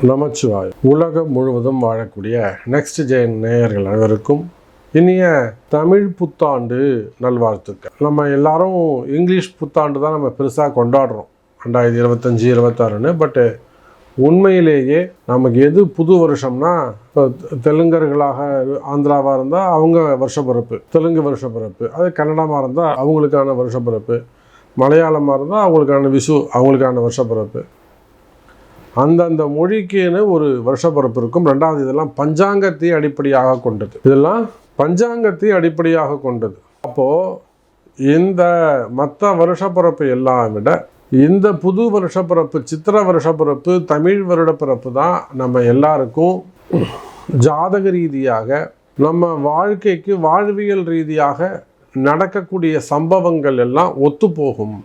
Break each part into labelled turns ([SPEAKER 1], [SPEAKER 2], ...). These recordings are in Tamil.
[SPEAKER 1] நமச்சிவாய். உலகம் முழுவதும் வாழக்கூடிய நெக்ஸ்ட் ஜென் நேயர்கள் அனைவருக்கும் இனிய தமிழ் புத்தாண்டு நல்வாழ்த்துக்கள். நம்ம எல்லாரும் இங்கிலீஷ் புத்தாண்டு தான் நம்ம பெருசாக கொண்டாடுறோம் 2025 26ன்னு. பட்டு உண்மையிலேயே நமக்கு எது புது வருஷம்னா, இப்போ தெலுங்கர்களாக ஆந்திராவாக இருந்தால் அவங்க வருஷப்பிறப்பு, தெலுங்கு வருஷப்பிறப்பு. அது கன்னடமாக இருந்தால் அவங்களுக்கான வருஷப்பிறப்பு, மலையாளமாக இருந்தால் அவங்களுக்கான விஷு அவங்களுக்கான வருஷப்பிறப்பு. அந்தந்த மொழிக்குன்னு ஒரு வருஷப்பிறப்பு இருக்கும். ரெண்டாவது, இதெல்லாம் பஞ்சாங்கத்தை அடிப்படையாக கொண்டது. இதெல்லாம் பஞ்சாங்கத்தை அடிப்படையாக கொண்டது. அப்போது இந்த மற்ற வருஷப்பிறப்பு எல்லாம் விட இந்த புது வருஷப்பிறப்பு, சித்திர வருஷப்பிறப்பு, தமிழ் வருடப்பிறப்பு தான் நம்ம எல்லாருக்கும் ஜாதக ரீதியாக நம்ம வாழ்க்கைக்கு வாழ்வியல் ரீதியாக நடக்கக்கூடிய சம்பவங்கள் எல்லாம் ஒத்து போகும்.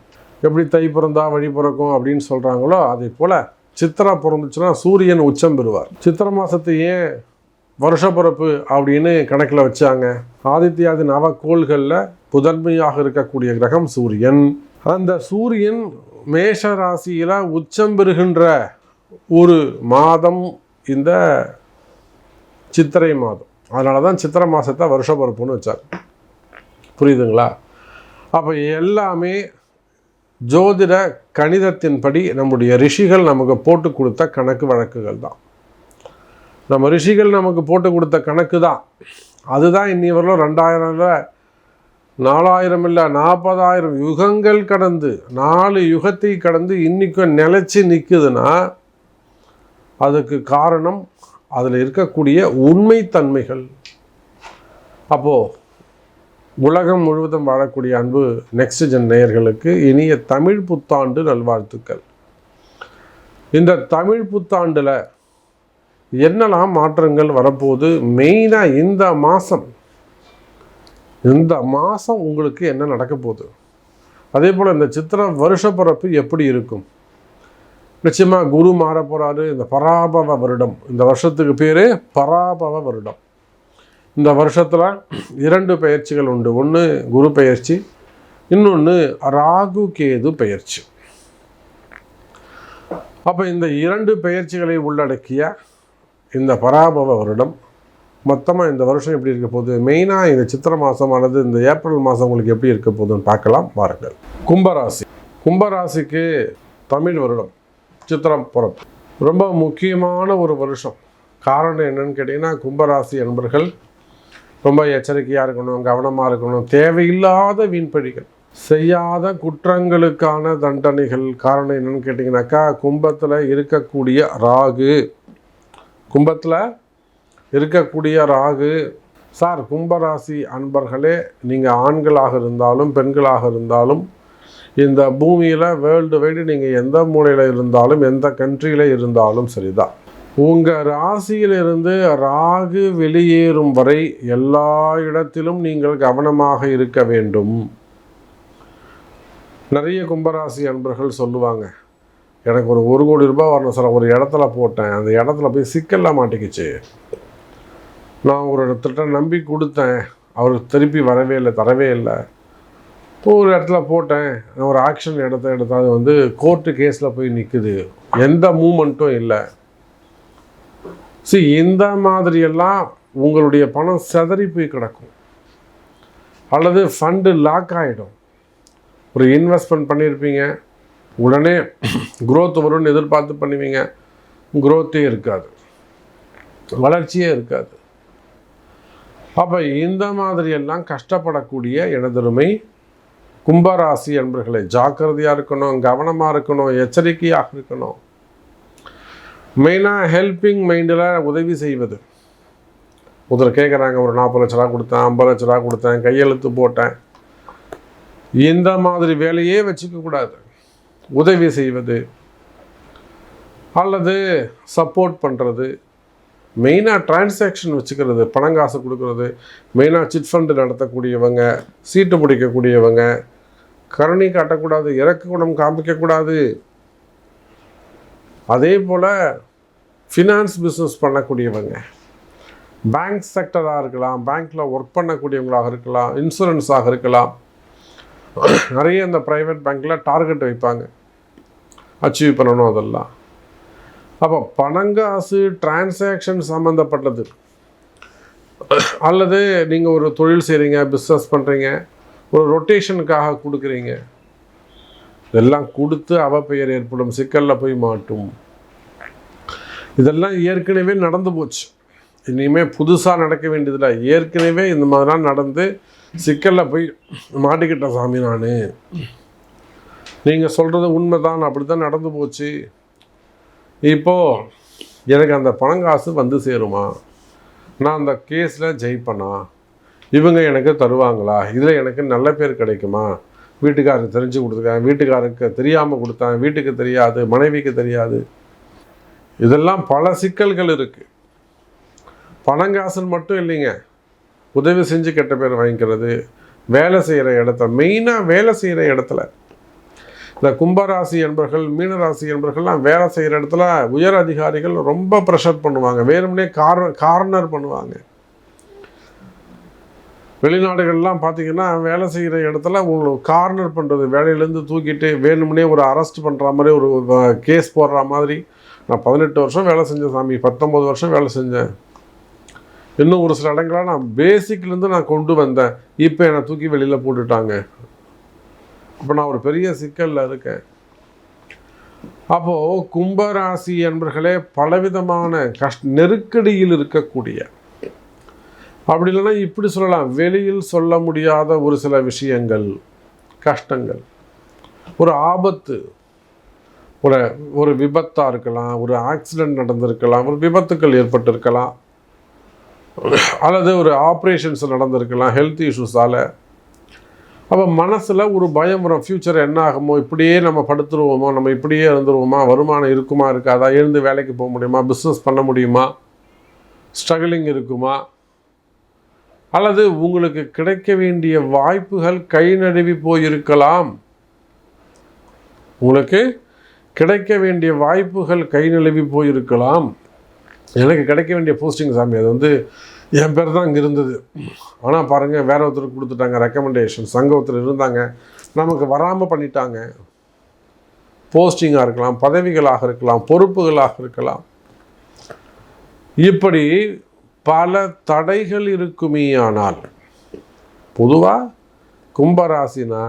[SPEAKER 1] எப்படி தை பிறந்தா வழி பிறக்கும் அப்படின்னு சொல்கிறாங்களோ, அதே போல் சித்திரா பிறந்துச்சுன்னா சூரியன் உச்சம் பெறுவார். சித்திரை மாதத்தை ஏன் வருஷப்பிறப்பு அப்படின்னு கணக்கில் வச்சாங்க? ஆதித்யாதி நவக்கோள்களில் முதன்மையாக இருக்கக்கூடிய கிரகம் சூரியன். அந்த சூரியன் மேஷ ராசியில் உச்சம் பெறுகின்ற ஒரு மாதம் இந்த சித்திரை மாதம். அதனால தான் சித்திரை மாதத்தை வருஷப்பிறப்புன்னு வச்சாங்க. புரியுதுங்களா? அப்போ எல்லாமே ஜோதிட கணிதத்தின்படி நம்முடைய ரிஷிகள் நமக்கு போட்டு கொடுத்த கணக்கு வழக்குகள் தான். நம்ம ரிஷிகள் நமக்கு போட்டு கொடுத்த கணக்கு தான். அதுதான் இன்னி வரலும் 2000 4000 இல்லை 40,000 யுகங்கள் கடந்து 4 யுகத்தை கடந்து இன்றைக்கும் நிலைச்சி நிற்குதுன்னா அதுக்கு காரணம் அதில் இருக்கக்கூடிய உண்மைத்தன்மைகள். அப்போது உலகம் முழுவதும் வாழக்கூடிய அன்பு நெக்ஸ்ட் ஜென் நேயர்களுக்கு இனிய தமிழ் புத்தாண்டு நல்வாழ்த்துக்கள். இந்த தமிழ் புத்தாண்டில் என்னெல்லாம் மாற்றங்கள் வரப்போகுது? மெயினாக இந்த மாதம் உங்களுக்கு என்ன நடக்க போகுது? அதே போல் இந்த சித்திரை வருஷப்பிறப்பு எப்படி இருக்கும்? நிச்சயமாக குரு மாற போகிறாரு. இந்த பராபவ வருடம், இந்த வருஷத்துக்கு பேர் பராபவ வருடம். இந்த வருஷத்தில் 2 பெயர்ச்சிகள் உண்டு. ஒன்று குரு பெயர்ச்சி, இன்னொன்று ராகு கேது பெயர்ச்சி. அப்போ இந்த 2 பெயர்ச்சிகளை உள்ளடக்கிய இந்த பராபவ வருடம் மொத்தமாக இந்த வருஷம் எப்படி இருக்க போகுது? மெயினாக இந்த சித்திரை மாதம் அல்லது இந்த ஏப்ரல் மாதம் உங்களுக்கு எப்படி இருக்க போகுதுன்னு பார்க்கலாம் வாருங்கள். கும்பராசிக்கு தமிழ் வருடம் சித்திரம் பிறப்பு ரொம்ப முக்கியமான ஒரு வருஷம். காரணம் என்னன்னு கேட்டிங்கன்னா, கும்பராசி என்பர்கள் ரொம்ப எச்சரிக்கையாக இருக்கணும், கவனமாக இருக்கணும். தேவையில்லாத வீண்பழிகள், செய்யாத குற்றங்களுக்கான தண்டனைகள். காரணம் என்னன்னு கேட்டிங்கனாக்கா, கும்பத்தில் இருக்கக்கூடிய ராகு. சார், கும்பராசி அன்பர்களே, நீங்கள் ஆண்களாக இருந்தாலும் பெண்களாக இருந்தாலும் இந்த பூமியில் வேர்ல்டு வைடு நீங்கள் எந்த மூலையில் இருந்தாலும் எந்த கண்ட்ரியில் இருந்தாலும் சரிதான், உங்கள் ராசியிலிருந்து ராகு வெளியேறும் வரை எல்லா இடத்திலும் நீங்கள் கவனமாக இருக்க வேண்டும். நிறைய கும்பராசி அன்பர்கள் சொல்லுவாங்க, எனக்கு ஒரு 1 கோடி ரூபாய் வரணும் சார், ஒரு இடத்துல போட்டேன், அந்த இடத்துல போய் சிக்கல்லாம் மாட்டிக்கிச்சு, நான் ஒரு இடத்துல நம்பி கொடுத்தேன், அவருக்கு திருப்பி தரவே இல்லை. ஒரு இடத்துல போட்டேன், நான் ஒரு ஆக்ஷன் எடுத்தால் அது வந்து கோர்ட்டு கேஸில் போய் நிற்குது, எந்த மூமெண்ட்டும் இல்லை. இந்த மாதிரியெல்லாம் உங்களுடைய பணம் சிதறி போய் கிடக்கும், அல்லது ஃபண்டு லாக் ஆகிடும். ஒரு இன்வெஸ்ட்மெண்ட் பண்ணியிருப்பீங்க, உடனே குரோத் வரும்னு எதிர்பார்த்து பண்ணுவீங்க, குரோத்தே இருக்காது, வளர்ச்சியே இருக்காது. அப்போ இந்த மாதிரியெல்லாம் கஷ்டப்படக்கூடிய எனதருமை கும்பராசி என்பர்களை ஜாக்கிரதையாக இருக்கணும், கவனமாக இருக்கணும், எச்சரிக்கையாக இருக்கணும். மெயினாக ஹெல்பிங் மைண்டில் உதவி செய்வது. ஒருத்தர் கேட்குறாங்க, ஒரு 40 லட்ச ரூபா கொடுத்தேன், 50 லட்ச ரூபா கொடுத்தேன், கையெழுத்து போட்டேன், இந்த மாதிரி வேலையே வச்சுக்கக்கூடாது. உதவி செய்வது அல்லது சப்போர்ட் பண்ணுறது, மெயினாக டிரான்சாக்ஷன் வச்சுக்கிறது, பணங்காசு கொடுக்கறது, மெயினாக சிட் ஃபண்டு நடத்தக்கூடியவங்க, சீட்டு பிடிக்கக்கூடியவங்க, கருணை காட்டக்கூடாது, இறக்க குணம் காமிக்கக்கூடாது. அதே போல் ஃபினான்ஸ் பிஸ்னஸ் பண்ணக்கூடியவங்க, பேங்க் செக்டராக இருக்கலாம், பேங்க்கில் ஒர்க் பண்ணக்கூடியவங்களாக இருக்கலாம், இன்சூரன்ஸாக இருக்கலாம். நிறைய இந்த ப்ரைவேட் பேங்க்கில் டார்கெட் வைப்பாங்க, அச்சீவ் பண்ணணும். அதெல்லாம் அப்போ பணங்காசு டிரான்சாக்ஷன் சம்மந்தப்பட்டது, அல்லது நீங்கள் ஒரு தொழில் செய்கிறீங்க, பிஸ்னஸ் பண்ணுறீங்க, ஒரு ரொட்டேஷனுக்காக கொடுக்குறீங்க, இதெல்லாம் கொடுத்து அவப்பெயர் ஏற்படும், சிக்கலில் போய் மாட்டும். இதெல்லாம் ஏற்கனவே நடந்து போச்சு, இனிமேல் புதுசாக நடக்க வேண்டியதில்லை. ஏற்கனவே இந்த மாதிரிலாம் நடந்து சிக்கலில் போய் மாட்டிக்கிட்ட சாமி நான். நீங்கள் சொல்கிறது உண்மை தான், அப்படி தான் நடந்து போச்சு. இப்போது எனக்கு அந்த பணங்காசு வந்து சேருமா? நான் அந்த கேஸில் ஜெயிப்பேனா? இவங்க எனக்கு தருவாங்களா? இதில் எனக்கு நல்ல பேர் கிடைக்குமா? வீட்டுக்காரருக்கு தெரிஞ்சு கொடுத்துருக்கேன், வீட்டுக்காரருக்கு தெரியாமல் கொடுத்தேன், வீட்டுக்கு தெரியாது, மனைவிக்கு தெரியாது. இதெல்லாம் பல சிக்கல்கள் இருக்குது. பணங்காசுன்னு மட்டும் இல்லைங்க, உதவி செஞ்சு கெட்ட பேர் வாங்கிக்கிறது, வேலை செய்கிற இடத்துல, மெயினாக வேலை செய்கிற இடத்துல இந்த கும்பராசி என்பர்கள், மீனராசி என்பர்கள்லாம் வேலை செய்கிற இடத்துல உயர் அதிகாரிகள் ரொம்ப ப்ரெஷர் பண்ணுவாங்க, வேணும்னே கார்னர் பண்ணுவாங்க. வெளிநாடுகள்லாம் பார்த்தீங்கன்னா வேலை செய்கிற இடத்துல உங்களுக்கு கார்னர் பண்ணுறது, வேலையிலேருந்து தூக்கிட்டு வேணும்னே ஒரு அரெஸ்ட் பண்ணுற மாதிரி, ஒரு கேஸ் போடுற மாதிரி. நான் 18 வருஷம் வேலை செஞ்சேன் சாமி, 19 வருஷம் வேலை செஞ்சேன், இன்னும் ஒரு சில இடங்களாக நான் பேசிக்லேருந்து நான் கொண்டு வந்தேன், இப்போ என்னை தூக்கி வெளியில் போட்டுட்டாங்க. அப்போ நான் ஒரு பெரிய சிக்கலில் இருக்கேன். அப்போது கும்பராசி என்பர்களே பலவிதமான நெருக்கடியில் இருக்கக்கூடிய, அப்படி இல்லைன்னா இப்படி சொல்லலாம், வெளியில் சொல்ல முடியாத ஒரு சில விஷயங்கள், கஷ்டங்கள், ஒரு ஆபத்து, ஒரு விபத்தாக இருக்கலாம், ஒரு ஆக்சிடெண்ட் நடந்திருக்கலாம், ஒரு விபத்துக்கள் ஏற்பட்டிருக்கலாம், அல்லது ஒரு ஆப்ரேஷன்ஸ் நடந்திருக்கலாம் ஹெல்த் இஷ்யூஸால். அப்போ மனசில் ஒரு பயம் வரும், ஃப்யூச்சர் என்ன ஆகுமோ, இப்படியே நம்ம படுத்துருவோமோ, நம்ம இப்படியே இருந்துருவோமா, வருமானம் இருக்குமா இருக்காதா, எழுந்து வேலைக்கு போக முடியுமா, பிஸ்னஸ் பண்ண முடியுமா, ஸ்ட்ரகிளிங் இருக்குமா, அல்லது உங்களுக்கு கிடைக்க வேண்டிய வாய்ப்புகள் கை நழுவி போயிருக்கலாம். உங்களுக்கு கிடைக்க வேண்டிய வாய்ப்புகள் கை நழுவி போயிருக்கலாம். எனக்கு கிடைக்க வேண்டிய போஸ்டிங் சாமி, அது வந்து என் பேர் தான் இங்கே இருந்தது, ஆனால் பாருங்கள் வேற ஒருத்தருக்கு கொடுத்துட்டாங்க, ரெக்கமெண்டேஷன் அங்கே ஒருத்தர் இருந்தாங்க, நமக்கு வராமல் பண்ணிட்டாங்க. போஸ்டிங்காக இருக்கலாம், பதவிகளாக இருக்கலாம், பொறுப்புகளாக இருக்கலாம், இப்படி பல தடைகள் இருக்குமே. ஆனால் பொதுவாக கும்பராசினா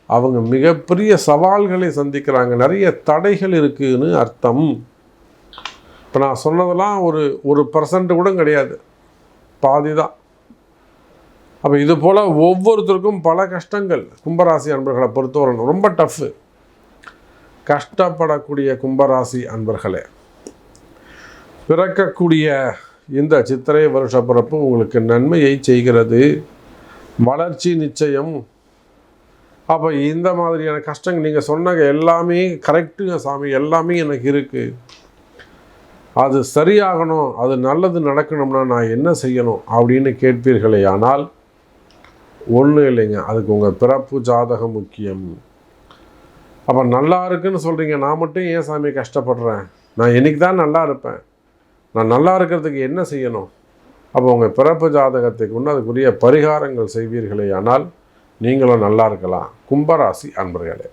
[SPEAKER 1] அவங்க மிகப்பெரிய சவால்களை சந்திக்கிறாங்க, நிறைய தடைகள் இருக்குதுன்னு அர்த்தம். இப்போ நான் சொன்னதெல்லாம் ஒரு % கூட கிடையாது, பாதி தான். அப்போ இது போல் ஒவ்வொருத்தருக்கும் பல கஷ்டங்கள். கும்பராசி அன்பர்களை பொறுத்தவரை ரொம்ப டஃப்பு. கஷ்டப்படக்கூடிய கும்பராசி அன்பர்களே, பிறக்கக்கூடிய இந்த சித்திரை வருஷ பிறப்பு உங்களுக்கு நன்மையை செய்கிறது, வளர்ச்சி நிச்சயம். அப்போ இந்த மாதிரியான கஷ்டங்கள் நீங்கள் சொன்ன எல்லாமே கரெக்டுங்க சாமி, எல்லாமே எனக்கு இருக்குது, அது சரியாகணும், அது நல்லது நடக்கணும்னா நான் என்ன செய்யணும் அப்படின்னு கேட்பீர்களே. ஆனால் ஒன்றும் இல்லைங்க, அதுக்கு உங்கள் பிறப்பு ஜாதகம் முக்கியம். அப்போ நல்லா இருக்குன்னு சொல்கிறீங்க, நான் மட்டும் ஏன் சாமி கஷ்டப்படுறேன், நான் என்னைக்கு தான் நல்லா இருப்பேன், நான் நல்லா இருக்கிறதுக்கு என்ன செய்யணும்? அப்போ உங்கள் பிறப்பு ஜாதகத்தை கொண்டு அதுக்குரிய பரிகாரங்கள் செய்வீர்களே, ஆனால் நீங்களும் நல்லா இருக்கலாம். கும்பராசி அன்பர்களே.